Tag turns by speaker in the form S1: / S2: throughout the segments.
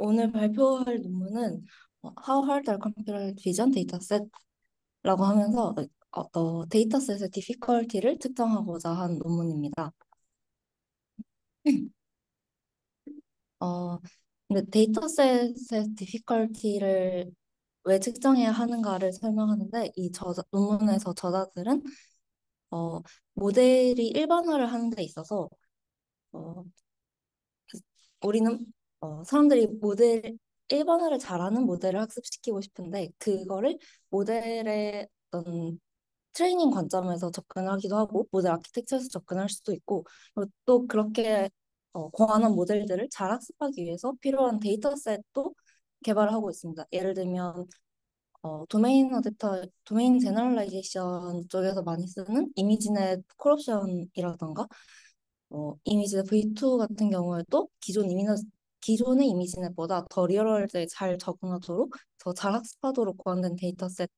S1: 오늘 발표할 논문은 How hard are computer vision dataset라고 하면서 데이터셋의 difficulty를 측정하고자 한 논문입니다. 어, 근데 데이터셋의 difficulty를 왜 측정해야 하는가를 설명하는데 논문에서 저자들은 어, 모델이 일반화를 하는 데 있어서 어, 우리는 사람들이 일반화를 잘하는 모델을 학습시키고 싶은데 그거를 모델의 어떤 트레이닝 관점에서 접근하기도 하고 모델 아키텍처에서 접근할 수도 있고 그리고 또 그렇게 고안한 모델들을 잘 학습하기 위해서 필요한 데이터셋도 개발을 하고 있습니다. 예를 들면 도메인 제너럴라이제이션 쪽에서 많이 쓰는 이미지넷 콜옵션이라던가 이미지넷 V2 같은 경우에도 기존의 이미지넷보다 더 리얼월드에 잘 적응하도록 더 잘 학습하도록 고안된 데이터셋들인데요.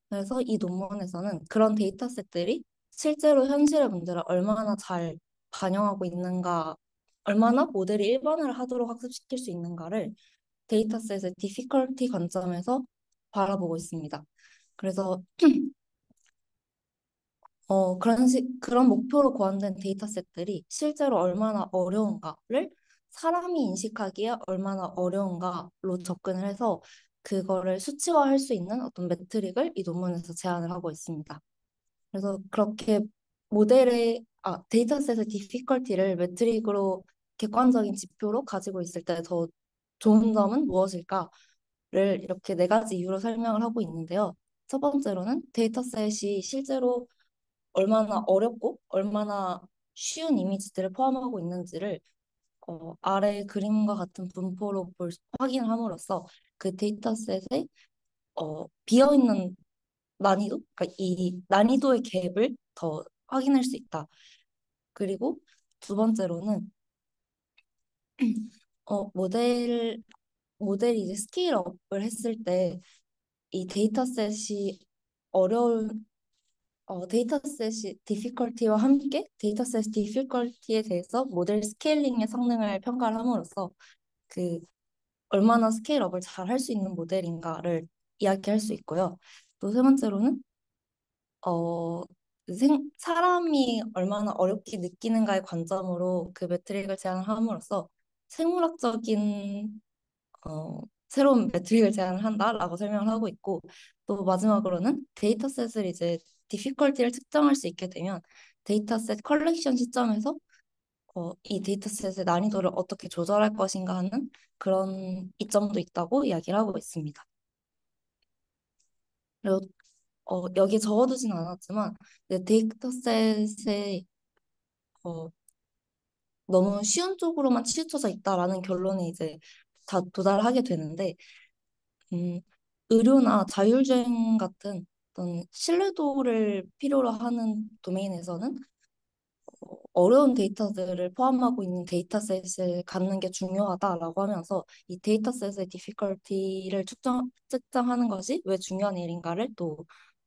S1: 그래서 이 논문에서는 그런 데이터셋들이 실제로 현실의 문제를 얼마나 잘 반영하고 있는가, 얼마나 모델이 일반화를 하도록 학습시킬 수 있는가를 데이터셋의 디피컬티 관점에서 바라보고 있습니다. 그래서 그런 목표로 고안된 데이터셋들이 실제로 얼마나 어려운가를 사람이 인식하기에 얼마나 어려운가로 접근을 해서 그거를 수치화할 수 있는 어떤 매트릭을 이 논문에서 제안을 하고 있습니다. 그래서 그렇게 데이터셋의 디피컬티를 매트릭으로 객관적인 지표로 가지고 있을 때 더 좋은 점은 무엇일까를 이렇게 네 가지 이유로 설명을 하고 있는데요. 첫 번째로는 데이터셋이 실제로 얼마나 어렵고 얼마나 쉬운 이미지들을 포함하고 있는지를 아래 그림과 같은 분포로 확인함으로써 그 데이터셋의 비어있는 그러니까 이 난이도의 갭을 더 확인할 수 있다. 그리고 두 번째로는 어, 모델 모델이 이제 스케일업을 했을 때 이 어려운 데이터셋이 디피컬티와 함께 데이터셋 디피컬티에 대해서 모델 스케일링의 성능을 평가를 함으로써 그 얼마나 스케일업을 잘 할 수 있는 모델인가를 이야기할 수 있고요. 또 세 번째로는 어, 사람이 얼마나 어렵게 느끼는가의 관점으로 그 매트릭을 제안함으로써 생물학적인 새로운 매트릭을 제안을 한다라고 설명을 하고 있고 또 마지막으로는 데이터셋을 이제 디피컬티를 측정할 수 있게 되면 데이터셋 컬렉션 시점에서 이 데이터셋의 난이도를 어떻게 조절할 것인가 하는 그런 이점도 있다고 이야기를 하고 있습니다. 그리고 여기에 적어두진 않았지만 데이터셋의 어, 너무 쉬운 쪽으로만 치우쳐져 있다라는 결론에 이제 다 도달하게 되는데 음, 의료나 자율주행 같은 어떤 신뢰도를 필요로 하는 도메인에서는 어려운 데이터들을 포함하고 있는 데이터셋을 갖는 게 중요하다라고 하면서 이 데이터셋의 디피컬티를 측정하는 것이 왜 중요한 일인가를 또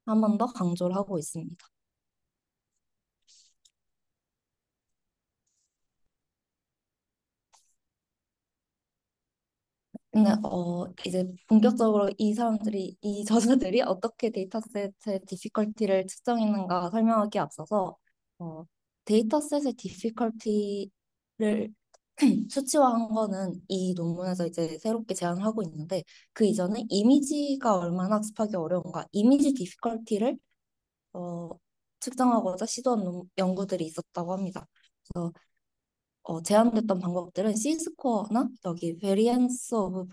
S1: 한 번 더 강조를 하고 있습니다. 근데 이제 본격적으로 이 저자들이 어떻게 데이터셋의 디피컬티를 측정했는가 설명하기에 앞서서 어, 데이터셋의 디피컬티를 수치화한 거는 이 논문에서 이제 새롭게 제안을 하고 있는데 그 이전에 이미지가 얼마나 학습하기 어려운가 이미지 디피컬티를 어, 측정하고자 시도한 연구들이 있었다고 합니다. 그래서 제안됐던 방법들은 C스코어나 여기 variance of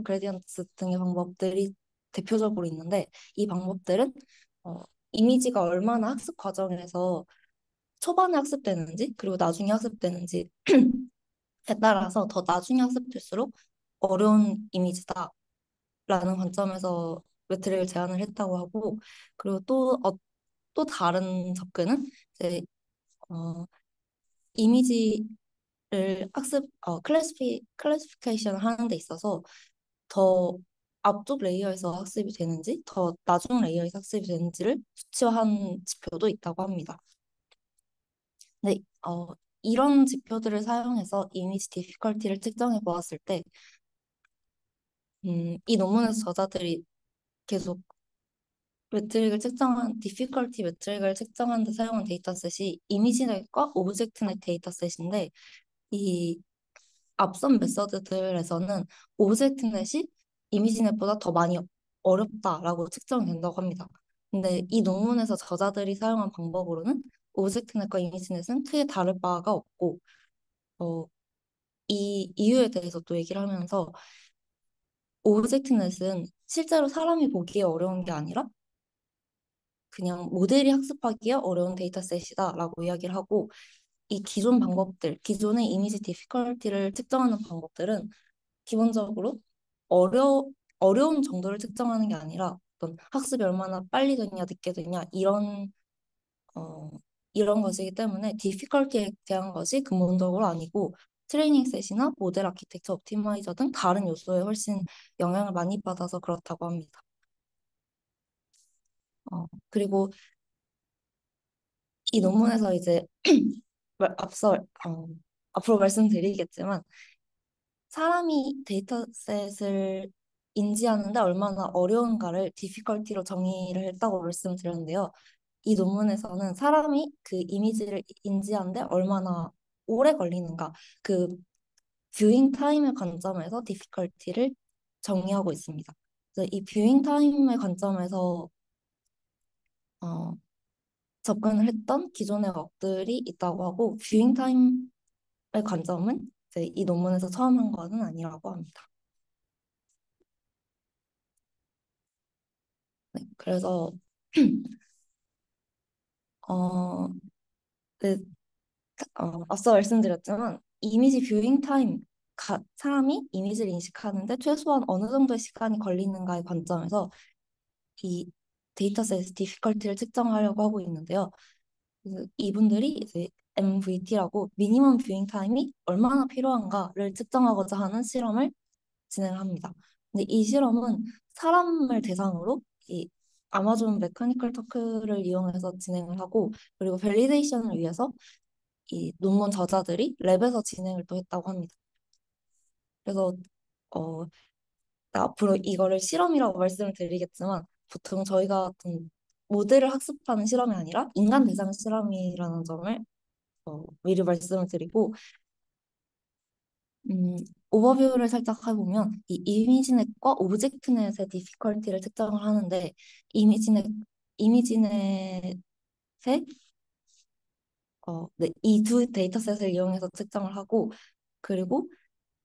S1: gradients 등의 방법들이 대표적으로 있는데 이 방법들은 어, 이미지가 얼마나 학습 과정에서 초반에 학습되는지 그리고 나중에 학습되는지에 따라서 더 나중에 학습될수록 어려운 이미지다라는 관점에서 매트릭을 제안을 했다고 하고 그리고 또 다른 접근은 이제 어, 이미지 클래시피케이션 하는 데 있어서 더 앞쪽 레이어에서 학습이 되는지, 더 나중 레이어에서 학습이 되는지를 수치화한 지표도 있다고 합니다. 네, 이런 지표들을 사용해서 이미지 디피컬티를 측정해 보았을 때, 이 논문에서 저자들이 계속 difficulty 매트릭을 측정하는 데 사용한 데이터셋이 이미지넷과 오브젝트넷 데이터셋인데, 이 앞선 메서드들에서는 오브젝트넷이 이미지넷보다 더 많이 어렵다라고 측정이 된다고 합니다. 근데 이 논문에서 저자들이 사용한 방법으로는 오브젝트넷과 이미지넷은 크게 다를 바가 없고, 어, 이 이유에 대해서 또 얘기를 하면서 오브젝트넷은 실제로 사람이 보기에 어려운 게 아니라 그냥 모델이 학습하기에 어려운 데이터셋이다라고 이야기를 하고, 이 기존의 이미지 디피컬티를 측정하는 방법들은 기본적으로 어려 어려운 정도를 측정하는 게 아니라 어떤 학습이 얼마나 빨리 되냐 늦게 되냐 어 이런 것이기 때문에 디피컬티에 대한 것이 근본적으로 아니고 트레이닝 셋이나 모델 아키텍처 옵티마이저 등 다른 요소에 훨씬 영향을 많이 받아서 그렇다고 합니다. 그리고 이 논문에서 이제 말- 앞서 어, 앞으로 말씀드리겠지만 사람이 데이터셋을 인지하는데 얼마나 어려운가를 디피컬티로 정의를 했다고 말씀드렸는데요. 이 논문에서는 사람이 그 이미지를 인지하는데 얼마나 오래 걸리는가, 그 뷰잉 타임의 관점에서 디피컬티를 정의하고 있습니다. 그래서 이 뷰잉 타임의 관점에서 어, 접근을 했던 기존의 웍들이 있다고 하고, 뷰잉 타임의 관점은 이제 이 논문에서 처음 한 거는 아니라고 합니다. 네, 그래서 어, 네, 앞서 말씀드렸지만 이미지 뷰잉 타임, 사람이 이미지를 인식하는데 최소한 어느 정도의 시간이 걸리는가의 관점에서 이 데이터셋 디피컬티를 측정하려고 하고 있는데요. 그래서 이분들이 이제 MVT라고 미니멈 뷰잉 타임이 얼마나 필요한가를 측정하고자 하는 실험을 진행합니다. 근데 이 실험은 사람을 대상으로 이 아마존 메카니컬 터크를 이용해서 진행을 하고, 그리고 밸리데이션을 위해서 이 논문 저자들이 랩에서 진행을 또 했다고 합니다. 그래서 어, 앞으로 이거를 실험이라고 말씀을 드리겠지만 보통 저희가 어떤 모델을 학습하는 실험이 아니라 인간 대상 실험이라는 점을 미리 말씀을 드리고, 음, 오버뷰를 살짝 해보면 이 이미지넷과 오브젝트넷의 디피컬티를 측정을 하는데, 이미지넷 이미지넷의 네, 이 두 데이터셋을 이용해서 측정을 하고, 그리고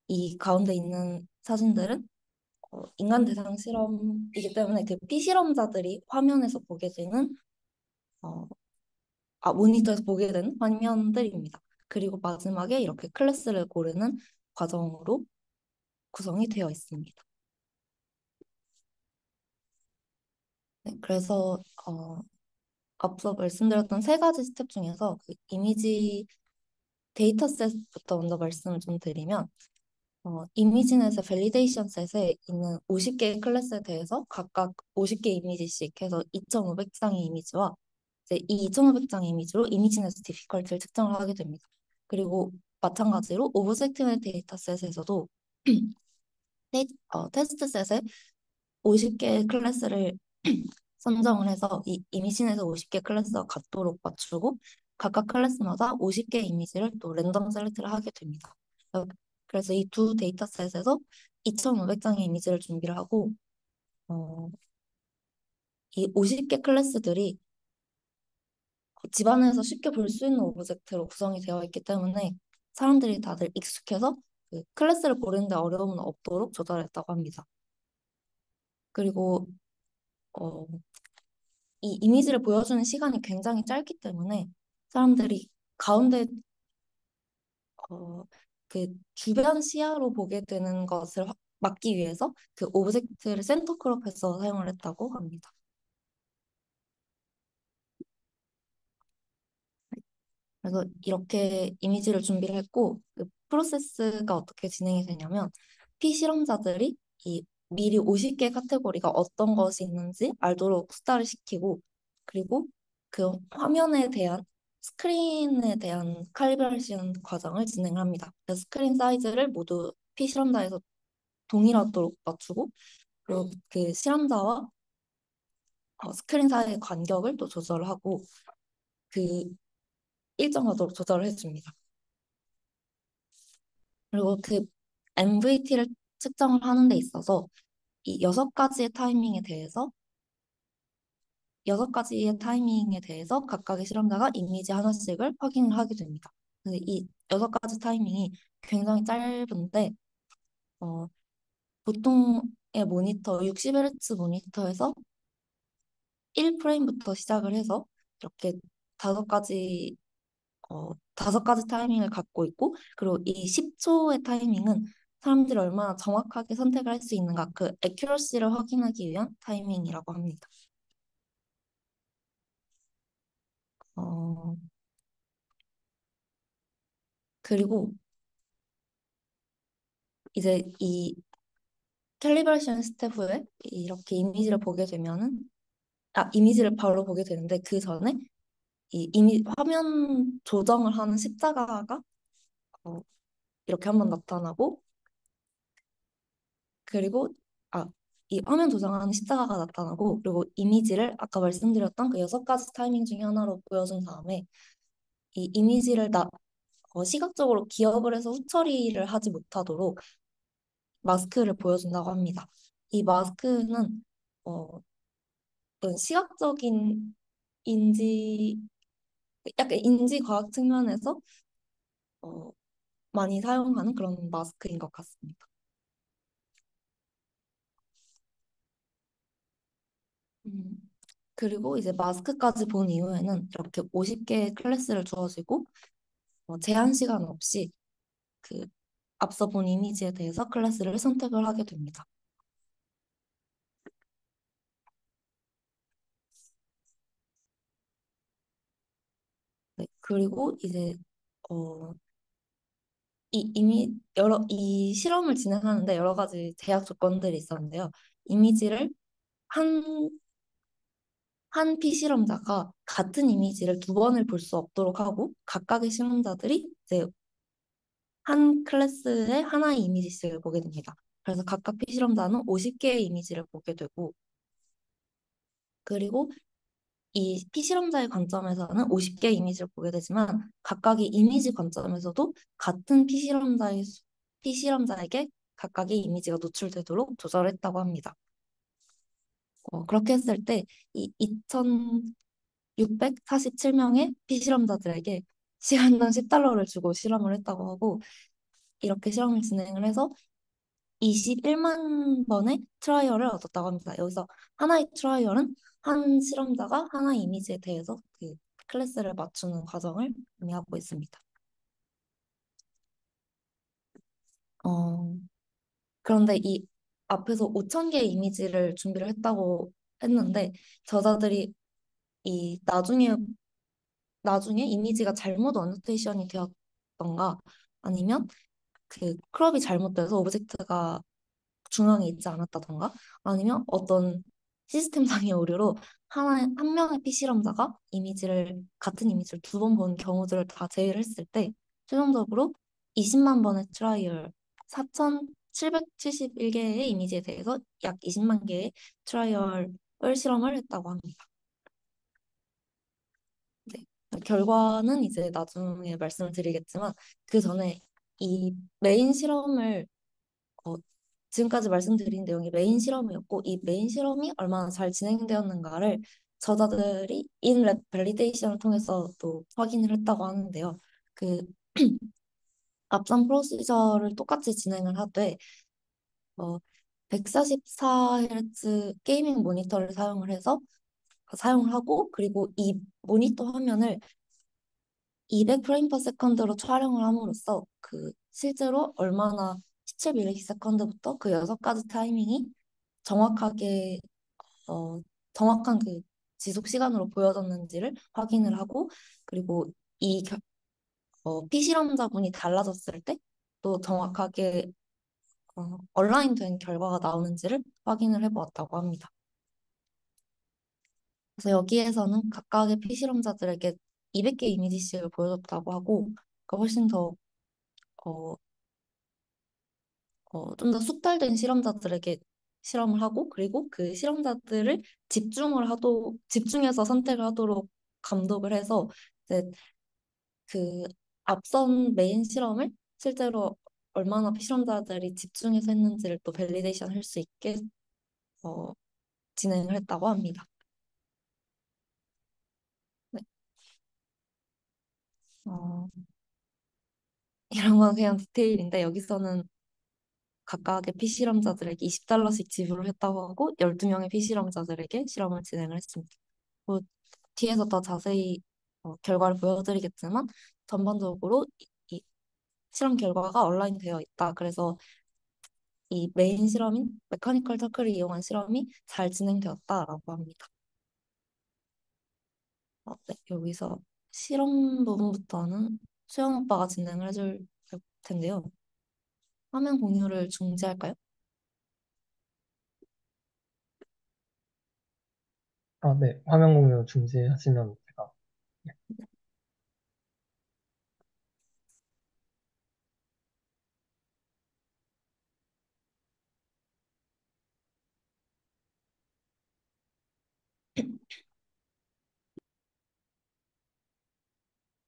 S1: 이 가운데 있는 사진들은 인간 대상 실험이기 때문에 그 피실험자들이 화면에서 보게 되는 어, 모니터에서 보게 되는 화면들입니다. 그리고 마지막에 이렇게 클래스를 고르는 과정으로 구성이 되어 있습니다. 네, 그래서 앞서 말씀드렸던 세 가지 스텝 중에서 그 이미지 데이터셋부터 먼저 말씀을 좀 드리면, 이미지넷의 밸리데이션 셋에 있는 50개의 클래스에 대해서 각각 50개 이미지씩 해서 2,500장의 이미지와 이제 이 2,500장의 이미지로 이미지넷 디피컬티를 측정을 하게 됩니다. 그리고 마찬가지로 오브젝트넷 데이터셋에서도 테스트 셋에 50개의 클래스를 선정을 해서 이 이미지넷의 50개 클래스와 같도록 맞추고 각각 클래스마다 50개의 이미지를 또 랜덤 셀렉트를 하게 됩니다. 어, 그래서 이 두 데이터셋에서 2,500장의 이미지를 준비를 하고, 어, 이 50개 클래스들이 집안에서 쉽게 볼 수 있는 오브젝트로 구성이 되어 있기 때문에 사람들이 다들 익숙해서 그 클래스를 고르는데 어려움은 없도록 조절했다고 합니다. 그리고 어, 이 이미지를 보여주는 시간이 굉장히 짧기 때문에 사람들이 가운데 어, 그 주변 시야로 보게 되는 것을 막기 위해서 그 오브젝트를 센터 크롭해서 사용을 했다고 합니다. 그래서 이렇게 이미지를 준비를 했고, 그 프로세스가 어떻게 진행이 되냐면 피실험자들이 이 미리 50개 카테고리가 어떤 것이 있는지 알도록 숫자를 시키고, 그리고 그 화면에 대한 스크린에 대한 칼리브레이션 과정을 진행합니다. 그래서 스크린 사이즈를 모두 피실험자에서 동일하도록 맞추고 그리고 그 실험자와 스크린 사이의 간격을 또 조절하고 그 일정하도록 조절을 해줍니다. 그리고 그 MVT를 측정을 하는 데 있어서 이 여섯 가지의 타이밍에 대해서 각각의 실험자가 이미지 하나씩을 확인을 하게 됩니다. 근데 이 여섯 가지 타이밍이 굉장히 짧은데 어, 보통의 모니터 60Hz 모니터에서 1프레임부터 시작을 해서 이렇게 다섯 가지 다섯 가지 타이밍을 갖고 있고 그리고 이 10초의 타이밍은 사람들이 얼마나 정확하게 선택을 할 수 있는가 그 애큐러시를 확인하기 위한 타이밍이라고 합니다. 어, 그리고 이제 이 캘리브레이션 스텝 후에 이렇게 이미지를 바로 보게 되는데 그 전에 이 화면 조정을 하는 십자가가 어, 이렇게 한번 나타나고 그리고 아, 이 화면 조정하는 십자가가 나타나고 그리고 이미지를 아까 말씀드렸던 그 여섯 가지 타이밍 중에 하나로 보여준 다음에 이 이미지를 시각적으로 기억을 해서 후처리를 하지 못하도록 마스크를 보여준다고 합니다. 이 마스크는 어, 어떤 시각적인 인지 약간 인지 과학 측면에서 어, 많이 사용하는 그런 마스크인 것 같습니다. 음, 그리고 이제 마스크까지 본 이후에는 이렇게 50개의 클래스를 주어지고 제한 시간 없이 그 앞서 본 이미지에 대해서 클래스를 선택을 하게 됩니다. 네, 그리고 이제 어, 이 실험을 진행하는데 여러 가지 제약 조건들이 있었는데요. 이미지를 한, 한 피실험자가 같은 이미지를 두 번을 볼 수 없도록 하고 각각의 실험자들이 이제 한 클래스에 하나의 이미지씩을 보게 됩니다. 그래서 각각 피실험자는 50개의 이미지를 보게 되고 그리고 이 피실험자의 관점에서는 50개의 이미지를 보게 되지만 각각의 이미지 관점에서도 같은 피실험자에게 각각의 이미지가 노출되도록 조절했다고 합니다. 그렇게 했을 때 이 2,647명의 피실험자들에게 시간당 10달러를 주고 실험을 했다고 하고 이렇게 실험을 진행을 해서 21만 번의 트라이얼을 얻었다고 합니다. 여기서 하나의 트라이얼은 한 실험자가 하나의 이미지에 대해서 그 클래스를 맞추는 과정을 의미하고 있습니다. 어, 그런데 이 앞에서 5천 개의 이미지를 준비를 했다고 했는데 저자들이 이 나중에 이미지가 잘못 어노테이션이 되었던가 아니면 그 크롭이 잘못돼서 오브젝트가 중앙에 있지 않았다던가 아니면 어떤 시스템상의 오류로 한 명의 피실험자가 같은 이미지를 두 번 본 경우들을 다 제외를 했을 때 최종적으로 20만 번의 트라이얼 4,771개의 이미지에 대해서 약 20만 개의 트라이얼을 실험을 했다고 합니다. 네. 결과는 이제 나중에 말씀을 드리겠지만 그 전에 이 메인 실험을 어, 지금까지 말씀드린 내용이 메인 실험이었고 이 메인 실험이 얼마나 잘 진행되었는가를 저자들이 인랩 밸리데이션을 통해서 또 확인을 했다고 하는데요. 그 앞선 프로시저를 똑같이 진행을 하되 어, 144Hz 게이밍 모니터를 사용을 하고 그리고 이 모니터 화면을 200프레임 퍼 세컨드로 촬영을 함으로써 그 실제로 얼마나 17ms/s부터 그 여섯 가지 타이밍이 정확하게 정확한 그 지속 시간으로 보여졌는지를 확인을 하고 그리고 피실험자분이 달라졌을 때 또 정확하게 얼라인된 결과가 나오는지를 확인을 해보았다고 합니다. 그래서 여기에서는 각각의 피실험자들에게 200개 이미지씩을 보여줬다고 하고, 그러니까 훨씬 더 어, 좀 더 숙달된 실험자들에게 실험을 하고, 그리고 그 실험자들을 집중해서 선택을 하도록 감독을 해서 이제 그 앞선 메인 실험을 실제로 얼마나 실험자들이 집중해서 했는지를 또 밸리데이션 할 수 있게 어, 진행을 했다고 합니다. 네. 어, 이런 건 그냥 디테일인데 여기서는 각각의 피실험자들에게 20달러씩 지불을 했다고 하고 12명의 피실험자들에게 실험을 진행을 했습니다. 뭐, 뒤에서 더 자세히 결과를 보여드리겠지만 전반적으로 이 실험 결과가 온라인 되어 있다. 그래서 이 메인 실험인 메카니컬 터크를 이용한 실험이 잘 진행되었다라고 합니다. 네, 여기서 실험 부분부터는 수영 오빠가 진행을 해줄 텐데요. 화면 공유를 중지할까요?
S2: 아, 네. 화면 공유 중지하시면 제가. 네.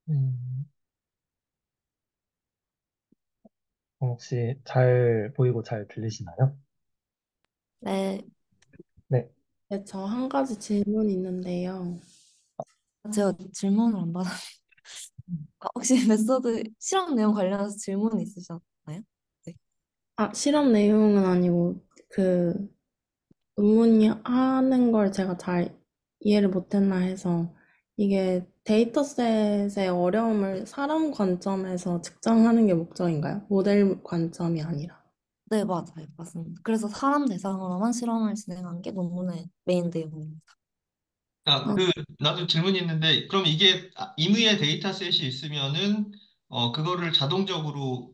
S2: 음, 혹시 잘 보이고 잘 들리시나요?
S1: 네,
S2: 네.
S3: 네, 저 한 가지 질문 있는데요.
S1: 제가 질문을 안 받았. 혹시 메소드 실험 내용 관련해서 질문 있으셨나요? 네.
S3: 아, 실험 내용은 아니고, 그, 논문이 하는 걸 제가 잘 이해를 못했나 해서, 이게 데이터셋의 어려움을 사람 관점에서 측정하는 게 목적인가요? 모델 관점이 아니라.
S1: 네, 맞아요. 맞습니다. 그래서 사람 대상으로만 실험을 진행한 게 논문의 메인 내용입니다.
S4: 아,
S3: 아,
S4: 나도 질문이 있는데, 그럼 이게 임의의 데이터셋이 있으면은, 그거를 자동적으로,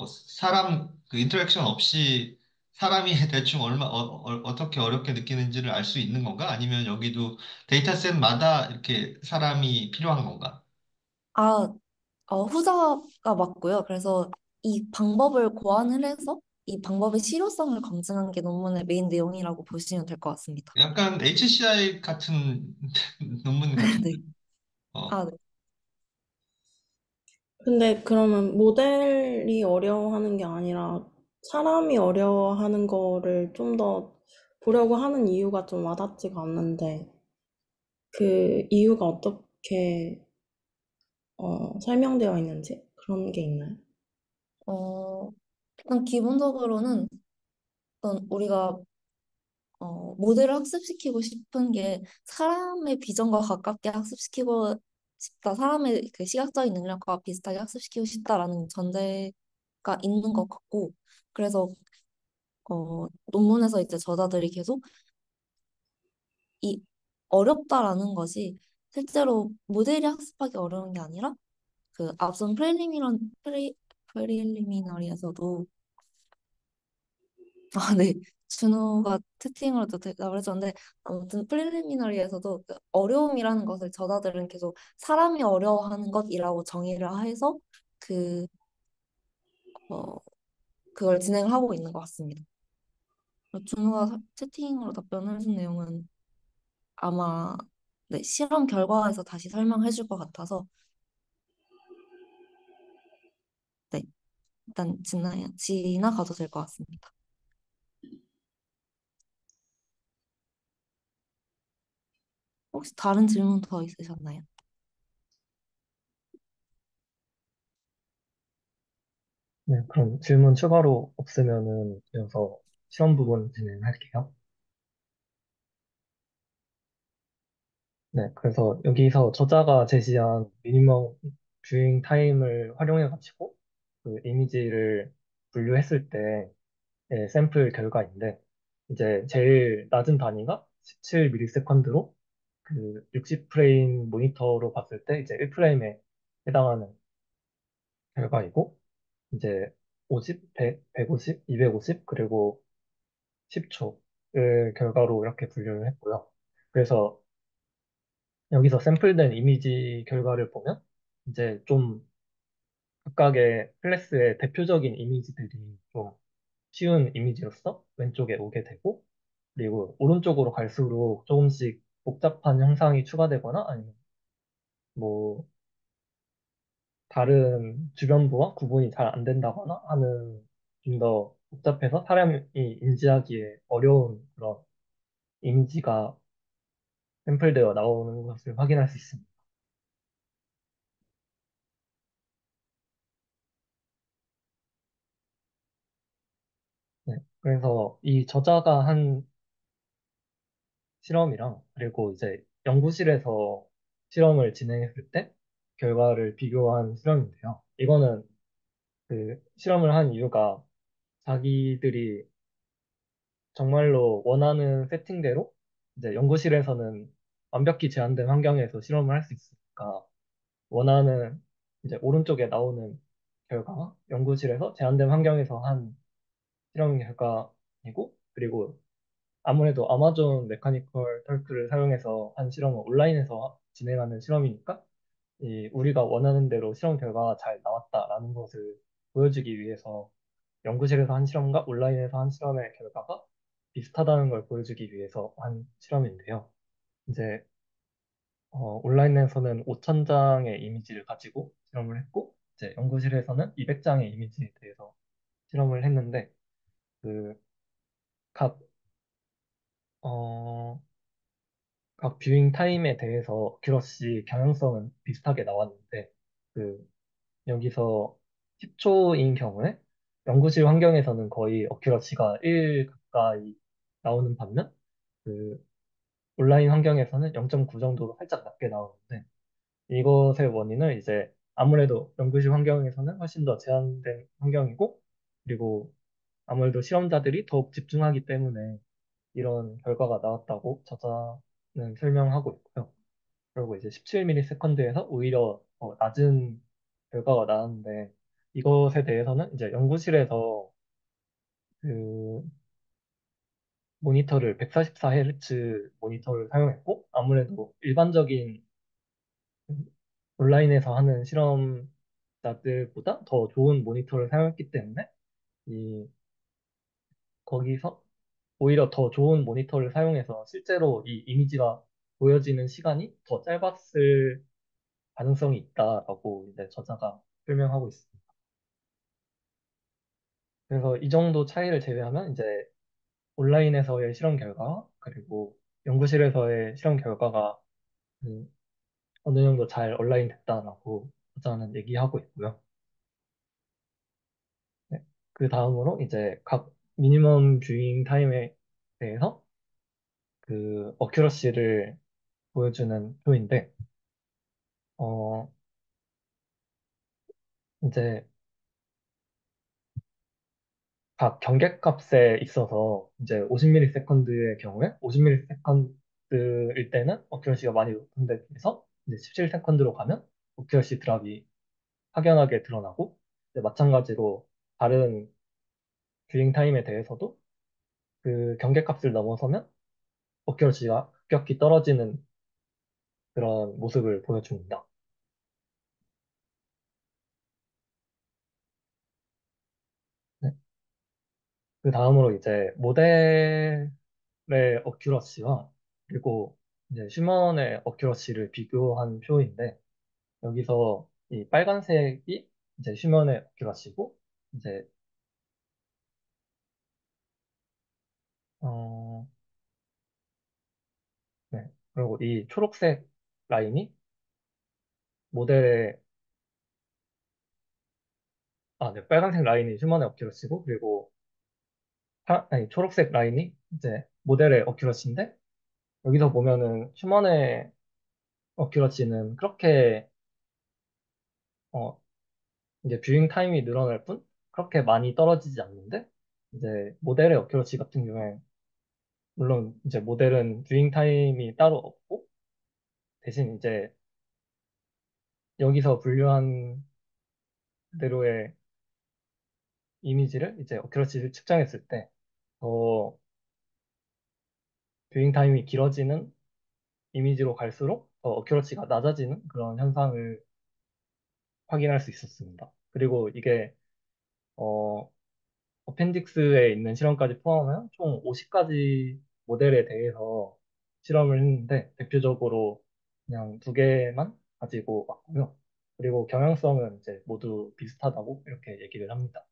S4: 사람, 그 인터랙션 없이 사람이 대충 어떻게 어렵게 느끼는지를 알 수 있는 건가? 아니면 여기도 데이터셋마다 이렇게 사람이 필요한 건가?
S1: 아, 후자가 맞고요. 그래서 이 방법을 고안을 해서 이 방법의 실효성을 검증한 게 논문의 메인 내용이라고 보시면 될 것 같습니다.
S4: 약간 HCI 같은 논문 같은,
S1: 네.
S4: 어,
S1: 아, 네.
S3: 근데 그러면 모델이 어려워하는 게 아니라 사람이 어려워하는 거를 좀 더 보려고 하는 이유가 좀 와닿지가 않는데, 그 이유가 어떻게 설명되어 있는지 그런 게 있나요?
S1: 어, 일단 기본적으로는 어떤 우리가 모델을 학습시키고 싶은 게 사람의 비전과 가깝게 학습시키고 싶다. 사람의 그 시각적인 능력과 비슷하게 학습시키고 싶다라는 전제가 있는 것 같고, 그래서 논문에서 이제 저자들이 계속 이 어렵다라는 것이 실제로 모델이 학습하기 어려운 게 아니라 그 앞선 프리리미너리에서도 아, 네. 준호가 채팅으로도 대답을 해줬는데 아무튼 프리리미너리에서도 그 어려움이라는 것을 저자들은 계속 사람이 어려워하는 것이라고 정의를 해서 그 어, 그걸 진행하고 있는 것 같습니다. 준호가 채팅으로 답변을 해준 내용은 아마 네, 실험 결과에서 다시 설명해 줄 것 같아서 네, 일단 지나가도 될 것 같습니다. 혹시 다른 질문 더 있으셨나요?
S2: 네. 그럼 질문 추가로 없으면은 이어서 시험 부분 진행할게요. 네. 그래서 여기서 저자가 제시한 미니멈 뷰잉 타임을 활용해가지고 그 이미지를 분류했을 때 샘플 결과인데 이제 제일 낮은 단위가 17ms로 그 60프레임 모니터로 봤을 때 이제 1프레임에 해당하는 결과이고 이제 50, 100, 150, 250 그리고 10초를 결과로 이렇게 분류를 했고요. 그래서 여기서 샘플된 이미지 결과를 보면 이제 좀 각각의 클래스의 대표적인 이미지들이 좀 쉬운 이미지로서 왼쪽에 오게 되고, 그리고 오른쪽으로 갈수록 조금씩 복잡한 형상이 추가되거나 아니면 뭐 다른 주변부와 구분이 잘 안 된다거나 하는, 좀 더 복잡해서 사람이 인지하기에 어려운 그런 이미지가 샘플되어 나오는 것을 확인할 수 있습니다. 네, 그래서 이 저자가 한 실험이랑 그리고 이제 연구실에서 실험을 진행했을 때 결과를 비교한 실험인데요. 이거는 그 실험을 한 이유가 자기들이 정말로 원하는 세팅대로 이제 연구실에서는 완벽히 제한된 환경에서 실험을 할 수 있으니까 원하는 이제 오른쪽에 나오는 결과가 연구실에서 제한된 환경에서 한 실험 결과이고, 그리고 아무래도 아마존 메카니컬 털크를 사용해서 한 실험은 온라인에서 진행하는 실험이니까 우리가 원하는 대로 실험 결과가 잘 나왔다라는 것을 보여주기 위해서 연구실에서 한 실험과 온라인에서 한 실험의 결과가 비슷하다는 걸 보여주기 위해서 한 실험인데요. 이제 온라인에서는 5,000장의 이미지를 가지고 실험을 했고, 이제 연구실에서는 200장의 이미지에 대해서 실험을 했는데, 그 각, 어, 각 뷰잉 타임에 대해서 어큐러시 경향성은 비슷하게 나왔는데, 그 여기서 10초인 경우에 연구실 환경에서는 거의 어큐러시가 1 가까이 나오는 반면, 그 온라인 환경에서는 0.9 정도로 살짝 낮게 나오는데, 이것의 원인은 이제 아무래도 연구실 환경에서는 훨씬 더 제한된 환경이고, 그리고 아무래도 실험자들이 더욱 집중하기 때문에 이런 결과가 나왔다고 저자는 설명하고 있고요. 그리고 이제 17ms에서 오히려 더 낮은 결과가 나왔는데, 이것에 대해서는 이제 연구실에서 그 모니터를 144Hz 모니터를 사용했고, 아무래도 일반적인 온라인에서 하는 실험자들보다 더 좋은 모니터를 사용했기 때문에 이 거기서 오히려 더 좋은 모니터를 사용해서 실제로 이 이미지가 보여지는 시간이 더 짧았을 가능성이 있다라고 이제 저자가 설명하고 있습니다. 그래서 이 정도 차이를 제외하면 이제 온라인에서의 실험 결과 그리고 연구실에서의 실험 결과가 그 어느 정도 잘 온라인 됐다라고 저자는 얘기하고 있고요. 네. 그 다음으로 이제 각 미니멈 뷰잉 타임에 대해서 그 어큐러시를 보여주는 표인데, 어 이제 각 경계값에 있어서 이제 50ms의 경우에 50ms일 때는 어큐러시가 많이 높은데 비해서 이제 17s로 가면 어큐러시 드랍이 확연하게 드러나고, 이제 마찬가지로 다른 뷰잉 타임에 대해서도 그 경계값을 넘어서면 어큐러시가 급격히 떨어지는 그런 모습을 보여줍니다. 네. 그 다음으로 이제 모델의 어큐러시와 그리고 이제 휴먼의 어큐러시를 비교한 표인데, 여기서 이 빨간색이 이제 휴먼의 어큐러시고, 이제 어, 네. 그리고 이 초록색 라인이 모델의 네, 빨간색 라인이 휴먼의 어큐러시고, 그리고 아니, 초록색 라인이 이제 모델의 어큐러시인데, 여기서 보면은 휴먼의 어큐러시는 그렇게 어, 이제 뷰잉 타임이 늘어날 뿐 그렇게 많이 떨어지지 않는데, 이제 모델의 어큐러시 같은 경우에 물론 이제 모델은 뷰잉 타임이 따로 없고 대신 이제 여기서 분류한 대로의 이미지를 이제 어큐러시를 측정했을 때 더 뷰잉 타임이 길어지는 이미지로 갈수록 어큐러시가 낮아지는 그런 현상을 확인할 수 있었습니다. 그리고 이게 어, 어펜딕스에 있는 실험까지 포함하면 총 50가지 모델에 대해서 실험을 했는데 대표적으로 그냥 두 개만 가지고 왔고요. 그리고 경향성은 이제 모두 비슷하다고 이렇게 얘기를 합니다.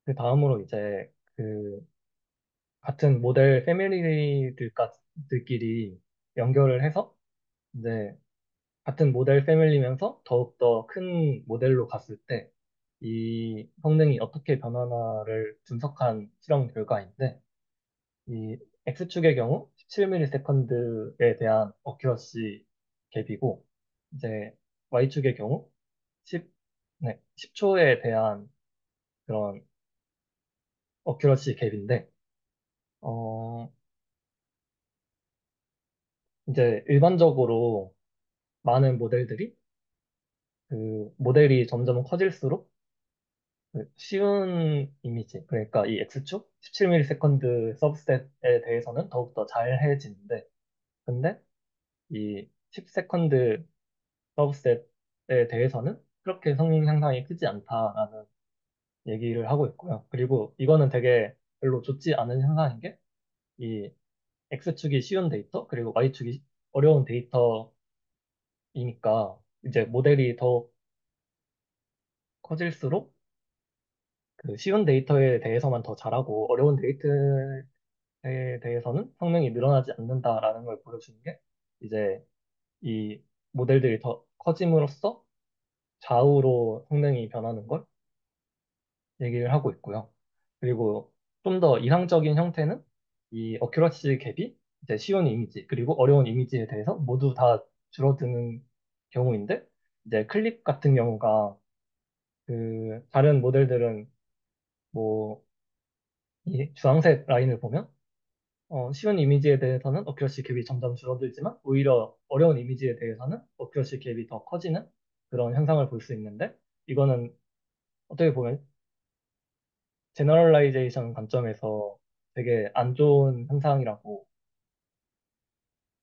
S2: 그 다음으로 이제 그 같은 모델 패밀리들끼리 연결을 해서 이제 같은 모델 패밀리면서 더욱더 큰 모델로 갔을 때 이 성능이 어떻게 변하나를 분석한 실험 결과인데 이 X축의 경우 17ms에 대한 어큐러시 갭이고 이제 Y축의 경우 10, 네, 10초에 대한 그런 어큐러시 갭인데 어, 이제 일반적으로 많은 모델들이 그 모델이 점점 커질수록 그 쉬운 이미지, 그러니까 이 X축 17ms 서브셋에 대해서는 더욱더 잘해지는데, 근데 이 10세컨드 서브셋에 대해서는 그렇게 성능 향상이 크지 않다라는 얘기를 하고 있고요. 그리고 이거는 되게 별로 좋지 않은 현상인 게, 이 X축이 쉬운 데이터, 그리고 Y축이 어려운 데이터이니까, 이제 모델이 더 커질수록 그 쉬운 데이터에 대해서만 더 잘하고 어려운 데이터에 대해서는 성능이 늘어나지 않는다라는 걸 보여주는 게 이제 이 모델들이 더 커짐으로써 좌우로 성능이 변하는 걸 얘기를 하고 있고요. 그리고 좀 더 이상적인 형태는 이 어큐러시 갭이 이제 쉬운 이미지 그리고 어려운 이미지에 대해서 모두 다 줄어드는 경우인데 이제 클립 같은 경우가 그 다른 모델들은 뭐 이 주황색 라인을 보면 쉬운 이미지에 대해서는 어큐러시 갭이 점점 줄어들지만 오히려 어려운 이미지에 대해서는 어큐러시 갭이 더 커지는 그런 현상을 볼 수 있는데 이거는 어떻게 보면 제너럴라이제이션 관점에서 되게 안 좋은 현상이라고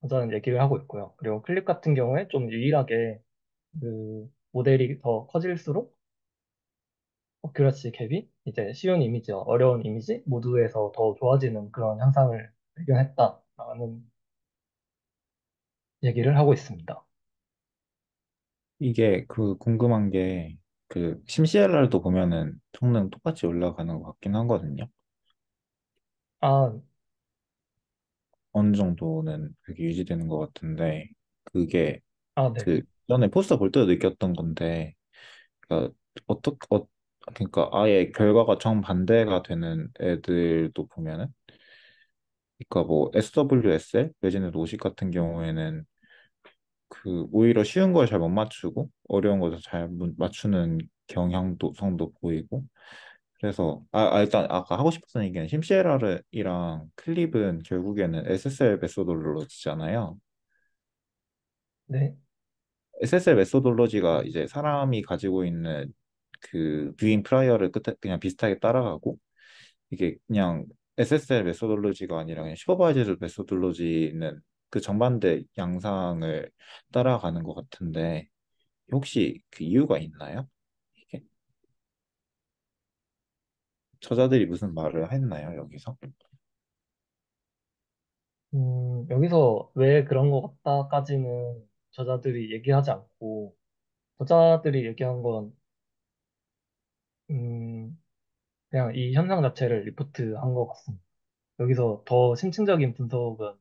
S2: 저는 얘기를 하고 있고요. 그리고 클립 같은 경우에 좀 유일하게 그 모델이 더 커질수록 어큐러시 갭이 이제 쉬운 이미지와 어려운 이미지 모두에서 더 좋아지는 그런 현상을 발견했다라는 얘기를 하고 있습니다.
S5: 이게 그 궁금한 게 그 심시엘알도 보면은 성능 똑같이 올라가는 것 같긴 하거든요.
S2: 아,
S5: 어느 정도는 그게 유지되는 것 같은데 그게
S2: 네.
S5: 그 전에 포스터 볼 때도 느꼈던 건데 그러니까 어떻게 그러니까 아예 결과가 정반대가 되는 애들도 보면은 그러니까 뭐 SWSL 레지던트 50 같은 경우에는 그 오히려 쉬운 걸 잘 못 맞추고 어려운 걸 잘 맞추는 경향도 성도 보이고 그래서 일단 아까 하고 싶었던 얘기는 심시에라르이랑 클립은 결국에는 SSL 메소돌로지잖아요.
S2: 네.
S5: SSL 메소돌로지가 이제 사람이 가지고 있는 그 뷰잉 프라이어를 끝에 그냥 비슷하게 따라가고 이게 그냥 SSL 메소돌로지가 아니라 그냥 슈퍼바이저드 메소돌로지는 그 정반대 양상을 따라가는 것 같은데 혹시 그 이유가 있나요? 이게 저자들이 무슨 말을 했나요, 여기서?
S2: 여기서 왜 그런 것 같다까지는 저자들이 얘기하지 않고, 저자들이 얘기한 건, 음, 그냥 이 현상 자체를 리포트한 것 같습니다. 여기서 더 심층적인 분석은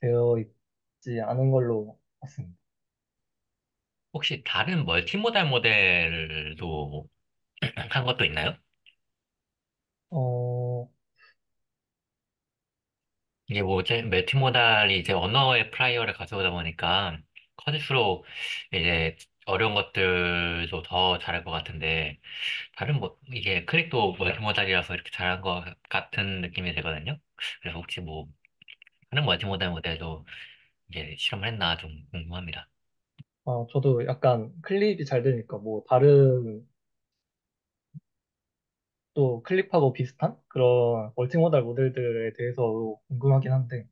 S2: 되어 있지 않은 걸로 봤습니다.
S6: 혹시 다른 멀티모달 모델도 한 것도 있나요?
S2: 어,
S6: 이게 뭐, 이제 멀티모달이 이제 언어의 플라이어를 가져오다 보니까 커질수록 이제 어려운 것들도 더 잘할 것 같은데, 다른 뭐, 이게 클릭도 멀티모달이라서 이렇게 잘한 것 같은 느낌이 들거든요. 그래서 혹시 뭐, 다른 멀티모달 모델도 이제 실험을 했나 좀 궁금합니다.
S2: 저도 약간 클립이 잘 되니까 뭐 다른 또 클립하고 비슷한 그런 멀티모달 모델들에 대해서 궁금하긴 한데,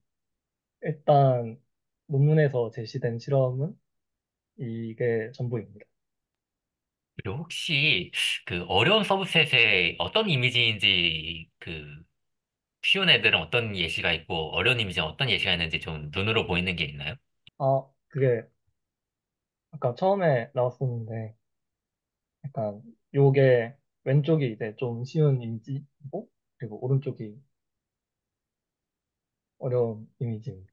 S2: 일단 논문에서 제시된 실험은 이게 전부입니다.
S6: 그리고 혹시 그 어려운 서브셋의 어떤 이미지인지 쉬운 애들은 어떤 예시가 있고 어려운 이미지는 어떤 예시가 있는지 좀 눈으로 보이는 게 있나요?
S2: 그게 아까 처음에 나왔었는데, 약간 요게 왼쪽이 이제 좀 쉬운 이미지고, 그리고 오른쪽이 어려운 이미지입니다.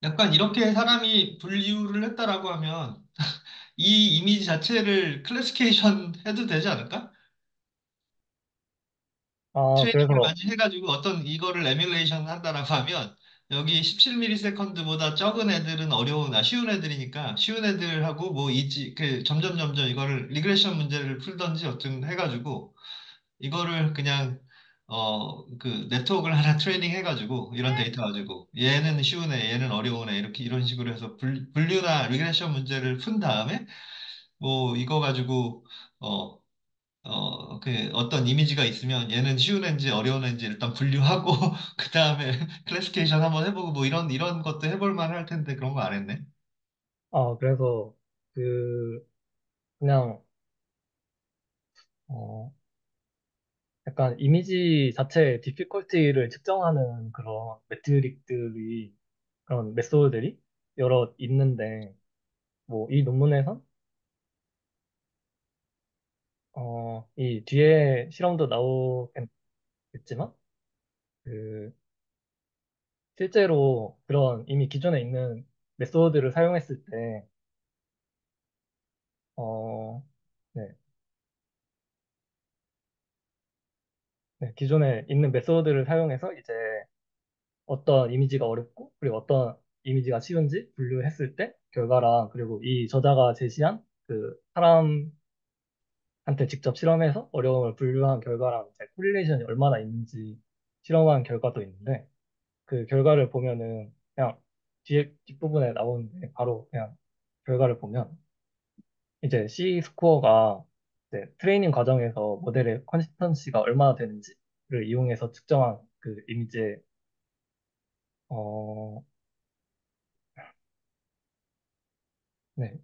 S4: 약간 이렇게 사람이 분류를 했다라고 하면 이 이미지 자체를 클래시피케이션 해도 되지 않을까? 트레이닝을
S2: 그래서,
S4: 많이 해가지고 어떤 이거를 에뮬레이션 한다라고 하면 여기 17ms보다 적은 애들은 쉬운 애들이니까 쉬운 애들하고 뭐 점점 이거를 리그레션 문제를 풀던지 어쨌든 해가지고 이거를 그냥 그 네트워크를 하나 트레이닝 해가지고 이런 데이터 가지고 얘는 쉬운 애, 얘는 어려운 애 이렇게 이런 식으로 해서 분류나 리그레션 문제를 푼 다음에 뭐 이거 가지고 어 어떤 이미지가 있으면 얘는 쉬운 애인지 어려운 애인지 일단 분류하고 그 다음에 클래시피케이션 한번 해보고 뭐 이런 것도 해볼 만할 텐데 그런 거 안 했네.
S2: 그래서 그, 그냥, 어, 약간 이미지 자체의 디피컬티를 측정하는 그런 매트릭들이, 그런 메소드들이 여러 있는데, 뭐 이 논문에선 이 뒤에 실험도 나오겠지만, 그 실제로 그런 이미 기존에 있는 메소드를 사용했을 때, 어, 네, 기존에 있는 메소드를 사용해서 이제 어떤 이미지가 어렵고, 그리고 어떤 이미지가 쉬운지 분류했을 때 결과랑, 그리고 이 저자가 제시한 그 사람한테 직접 실험해서 어려움을 분류한 결과랑 이제 코릴레이션이 얼마나 있는지 실험한 결과도 있는데, 그 결과를 보면은 그냥 뒷부분에 나오는데, 바로 그냥 결과를 보면 이제 C 스코어가 이제 트레이닝 과정에서 모델의 컨시스턴시가 얼마나 되는지를 이용해서 측정한 그 이미지의 어, 네,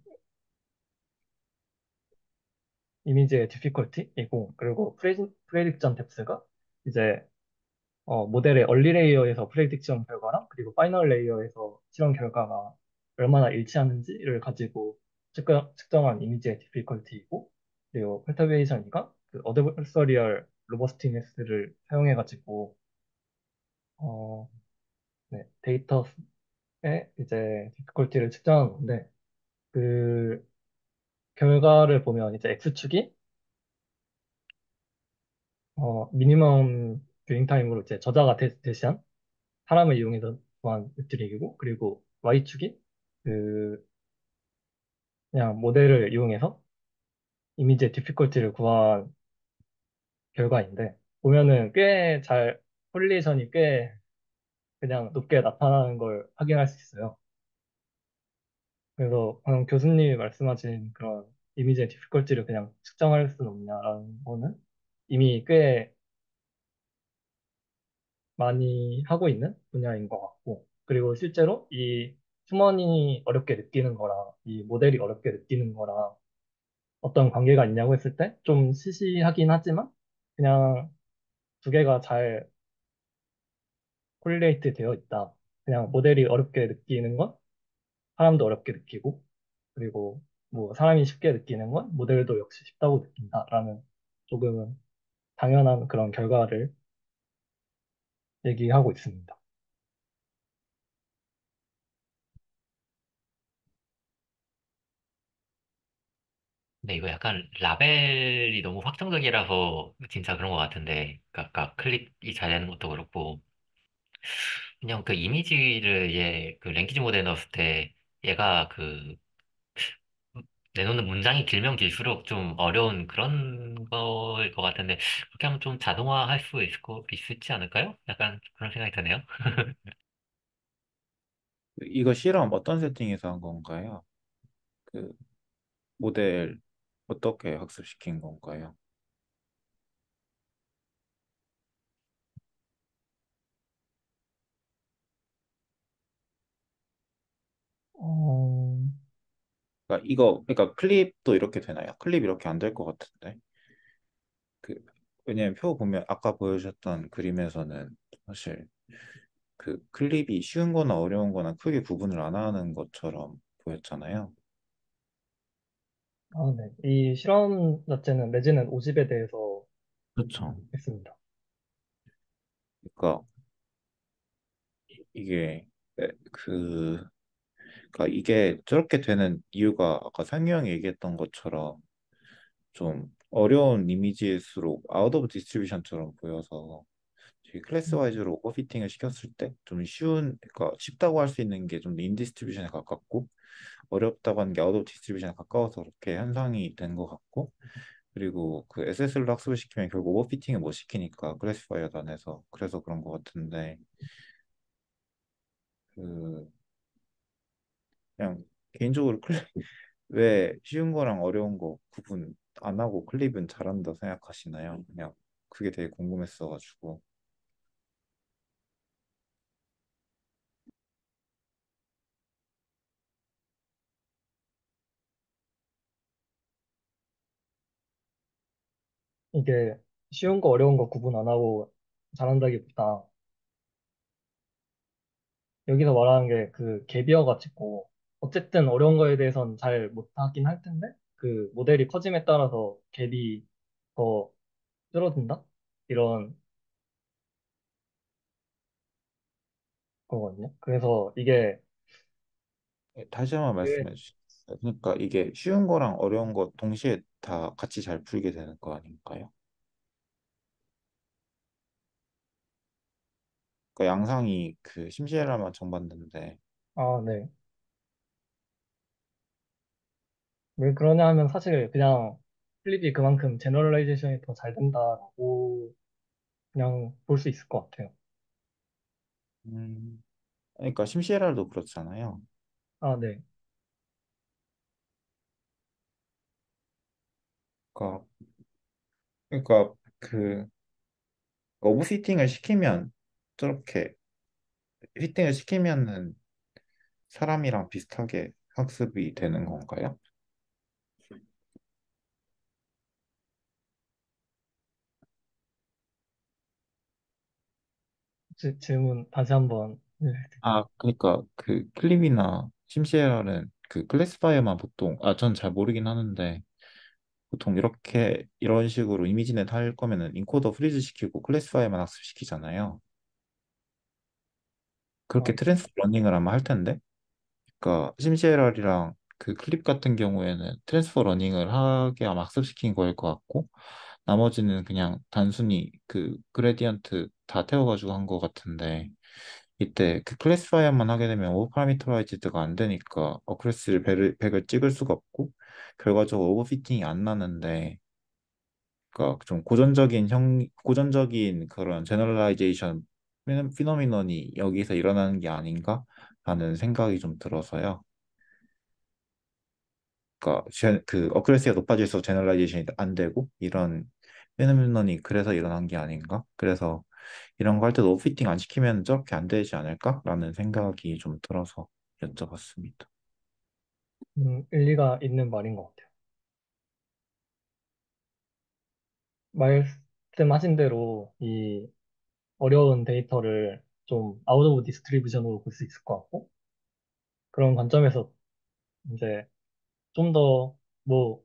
S2: 이미지의 디피컬티이고, 그리고 프레딕션 뎁스가 이제 모델의 얼리 레이어에서 프레딕션 결과랑, 그리고 파이널 레이어에서 실험 결과가 얼마나 일치하는지를 가지고 측정한 이미지의 디피컬티이고, 그리고 퍼터베이션이가 그 어드버서리얼 로버스티네스를 사용해가지고 어, 네, 데이터의 이제 디피컬티를 측정한 건데, 그 결과를 보면 이제 X축이 미니멈 뷰잉 타임으로 이제 저자가 대시한 사람을 이용해서 구한 웹트릭이고, 그리고 Y축이 그 그냥 모델을 이용해서 이미지의 디피컬티를 구한 결과인데, 보면은 코릴레이션이 꽤 그냥 높게 나타나는 걸 확인할 수 있어요. 그래서 방금 교수님이 말씀하신 그런 이미지의 디피컬티를 그냥 측정할 수는 없냐라는 거는 이미 꽤 많이 하고 있는 분야인 것 같고, 그리고 실제로 이 휴먼이 어렵게 느끼는 거랑 이 모델이 어렵게 느끼는 거랑 어떤 관계가 있냐고 했을 때 좀 시시하긴 하지만, 그냥 두 개가 잘 콜리레이트 되어 있다. 그냥 모델이 어렵게 느끼는 건 사람도 어렵게 느끼고, 그리고 뭐 사람이 쉽게 느끼는 건 모델도 역시 쉽다고 느낀다라는, 조금은 당연한 그런 결과를 얘기하고 있습니다.
S6: 근데 이거 약간 라벨이 너무 확정적이라서 진짜 그런 것 같은데, 아까 클릭이 잘 되는 것도 그렇고, 그냥 그 이미지를 그 랭귀지 모델에 넣었을 때 얘가 내놓는 문장이 길면 길수록 좀 어려운 그런 거일 것 같은데, 그렇게 하면 좀 자동화할 수 있지 않을까요? 약간 그런 생각이 드네요.
S5: 이거 실험 어떤 세팅에서 한 건가요? 그 모델 어떻게 학습시킨 건가요?
S2: 어,
S5: 그러니까 클립도 이렇게 되나요? 클립 이렇게 안 될 것 같은데. 그, 왜냐면 표 보면 아까 보여주셨던 그림에서는 사실 그 클립이 쉬운 거나 어려운 거나 크게 구분을 안 하는 것처럼 보였잖아요.
S2: 아, 네. 이 실험 자체는 내지는 오집에 대해서
S5: 그렇죠.
S2: 했습니다.
S5: 그러니까 이게 에, 그 그러니까 이게 저렇게 되는 이유가 아까 상유 형이 얘기했던 것처럼 좀 어려운 이미지일수록 아웃 오브 디스트리뷰션처럼 보여서 클래스 와이즈로 오버피팅을 시켰을 때 좀 쉬운 그러니까 쉽다고 할 수 있는 게 좀 인디스트리뷰션에 가깝고 어렵다고 하는 게 아웃 오브 디스트리뷰션에 가까워서 그렇게 현상이 된 것 같고 그리고 그 SSL로 학습을 시키면 결국 오버피팅을 못 시키니까 클래시파이어 단에서 그래서 그런 것 같은데 그 그냥 개인적으로 클립 왜 쉬운 거랑 어려운 거 구분 안 하고 클립은 잘한다 생각하시나요? 그냥 그게 되게 궁금했어가지고.
S2: 이게 쉬운 거 어려운 거 구분 안 하고 잘한다기보다 여기서 말하는 게 그 갭이어 가지고 어쨌든 어려운 거에 대해서는 잘 못하긴 할 텐데 그 모델이 커짐에 따라서 갭이 더 줄어든다? 이런 거거든요. 그래서 이게
S5: 다시 한번
S2: 왜-
S5: 말씀해 주시겠어요? 그러니까 이게 쉬운 거랑 어려운 거 동시에 다 같이 잘 풀게 되는 거 아닌가요? 그러니까 양상이 그 심시에라만 정봤는데
S2: 아, 네. 왜 그러냐 하면 사실 그냥 플립이 그만큼 제너럴라이제이션이 더 잘 된다라고 그냥 볼 수 있을 것 같아요.
S5: 그러니까 심시에라도 그렇잖아요.
S2: 아, 네.
S5: 그러니까 그 오버피팅을 시키면 저렇게 피팅을 시키면은 사람이랑 비슷하게 학습이 되는 건가요?
S2: 질문 다시 한번. 네.
S5: 아, 그러니까 그 클립이나 심시에라는 그 클래스파이어만 보통 전 잘 모르긴 하는데 보통 이렇게 이런 식으로 이미지넷 할 거면은 인코더 프리즈 시키고 클래스파이어만 학습시키잖아요.
S2: 아,
S5: 그렇게 트랜스퍼 러닝을 아마 할 텐데 그러니까 심시에라랑 그 클립 같은 경우에는 트랜스퍼 러닝을 하게 아마 학습시킨 거일 것 같고 나머지는 그냥 단순히 그 그레디언트 다 태워가지고 한 것 같은데 이때 그 클래시파이어만 하게 되면 오버 파라미터라이즈드가 안 되니까 어크레스를 100을 찍을 수가 없고 결과적으로 오버피팅이 안 나는데 그러니까 좀 고전적인 그런 제너럴라이제이션 피노미넌이 여기서 일어나는 게 아닌가라는 생각이 좀 들어서요. 그러니까 그 어크레시가 높아질수록 제너럴라이제이션이 안 되고 이런 피노미넌이 그래서 일어난 게 아닌가? 그래서 이런 거 할 때도 오피팅 안 시키면 저렇게 안 되지 않을까라는 생각이 좀 들어서 여쭤봤습니다.
S2: 일리가 있는 말인 것 같아요. 말씀하신 대로 이 어려운 데이터를 좀 아웃 오브 디스트리뷰션으로 볼 수 있을 것 같고 그런 관점에서 이제 좀 더 뭐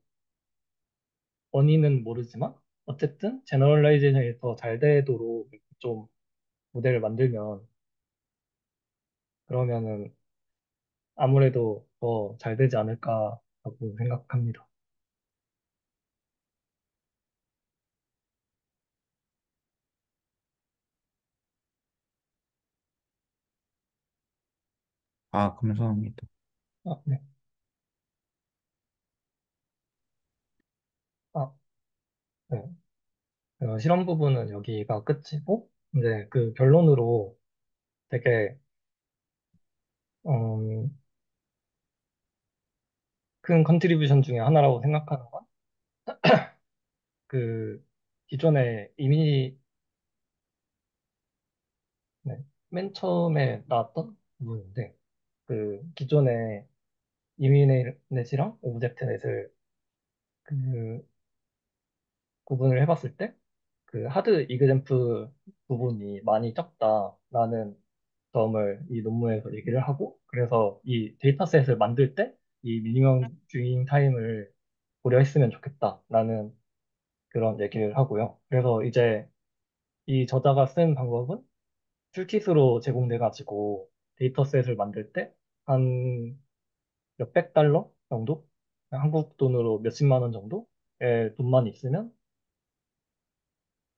S2: 원인은 모르지만 어쨌든 제너럴라이제이션이 더 잘 되도록 좀 모델을 만들면 그러면은 아무래도 더 잘 되지 않을까라고 생각합니다.
S5: 아, 감사합니다.
S2: 아, 네. 아, 네. 실험 부분은 여기가 끝이고 이제 그 결론으로 되게 음, 큰 컨트리뷰션 중에 하나라고 생각하는 건 그 기존에 이미 네, 맨 처음에 나왔던 부분인데 그 기존에 이미넷이랑 오브젝트넷을 그 구분을 해봤을 때 그 하드 이그젠플 부분이 많이 적다라는 점을 이 논문에서 얘기를 하고 그래서 이 데이터셋을 만들 때 이 미니멈 뷰잉 타임을 고려했으면 좋겠다라는 그런 얘기를 하고요. 그래서 이제 이 저자가 쓴 방법은 툴킷으로 제공돼가지고 데이터셋을 만들 때 한 몇백 달러 정도? 한국 돈으로 몇십만 원 정도의 돈만 있으면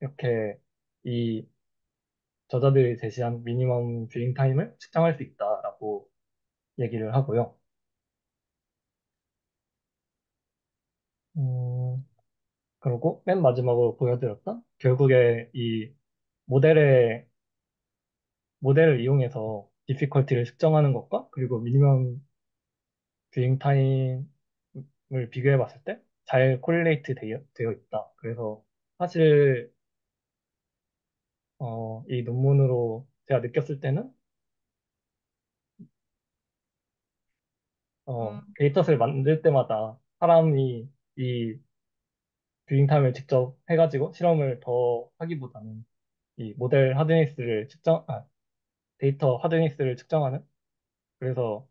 S2: 이렇게 이 저자들이 제시한 미니멈 뷰잉 타임을 측정할 수 있다라고 얘기를 하고요. 음, 그리고 맨 마지막으로 보여드렸던 결국에 이 모델의 모델을 이용해서 디피컬티를 측정하는 것과 그리고 미니멈 뷰잉 타임을 비교해 봤을 때 잘 콜레이트 되어 있다. 그래서 사실 이 논문으로 제가 느꼈을 때는 데이터셋을 만들 때마다 사람이 이 뷰잉 타임을 직접 해가지고 실험을 더 하기보다는 이 모델 하드니스를 데이터 하드니스를 측정하는 그래서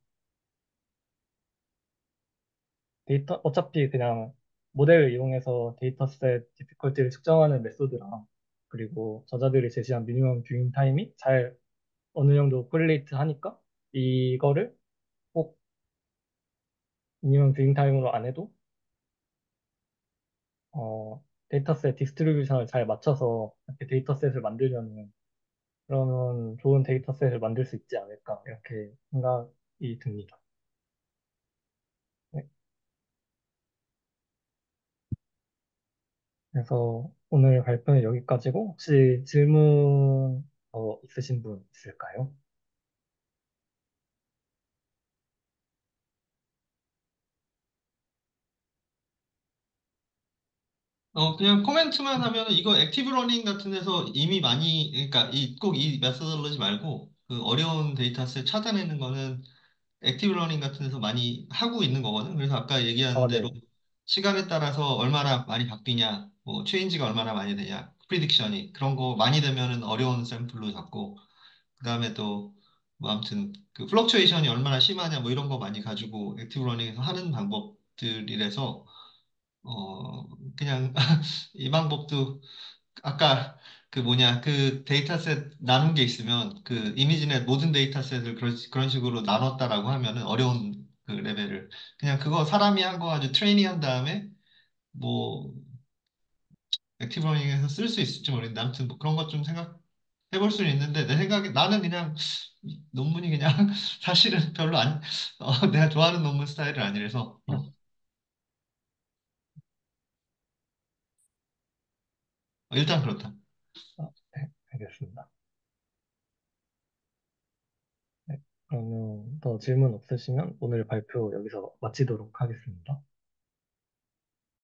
S2: 데이터 어차피 그냥 모델을 이용해서 데이터셋 디피컬티를 측정하는 메소드랑 그리고 저자들이 제시한 미니멈 뷰잉 타임이 잘 어느 정도 콜레이트 하니까 이거를 꼭 미니멈 뷰잉 타임으로 안 해도 데이터셋 디스트리뷰션을 잘 맞춰서 이렇게 데이터셋을 만들면은 그러면 좋은 데이터셋을 만들 수 있지 않을까 이렇게 생각이 듭니다. 네, 그래서 오늘 발표는 여기까지고 혹시 질문 더 있으신 분 있을까요?
S4: 그냥 코멘트만 하면 이거 액티브 러닝 같은 데서 이미 많이, 그러니까 꼭 이 메서드로지 말고 그 어려운 데이터셋 찾아내는 거는 액티브 러닝 같은 데서 많이 하고 있는 거거든. 그래서 아까 얘기한
S2: 아,
S4: 대로
S2: 네.
S4: 시간에 따라서 얼마나 많이 바뀌냐, 뭐 체인지가 얼마나 많이 되냐, 프리딕션이 그런 거 많이 되면은 어려운 샘플로 잡고 그다음에 또 뭐 아무튼 그 플럭추에이션이 얼마나 심하냐 뭐 이런 거 많이 가지고 액티브 러닝에서 하는 방법들이라서 그냥 이 방법도 아까 그 뭐냐 그 데이터셋 나눈 게 있으면 그 이미지넷 모든 데이터셋을 그런 식으로 나눴다라고 하면은 어려운 그 레벨을 그냥 그거 사람이 한 거 가지고 트레이닝 한 다음에 뭐 액티브 러닝에서 쓸 수 있을지 모르겠는데 아무튼 뭐 그런 것 좀 생각해 볼 수는 있는데 내 생각에 나는 그냥 이 논문이 그냥 사실은 별로 안 내가 좋아하는 논문 스타일은 아니라서 일단 그렇다.
S2: 네, 알겠습니다. 네, 그러면 더 질문 없으시면 오늘 발표 여기서 마치도록 하겠습니다.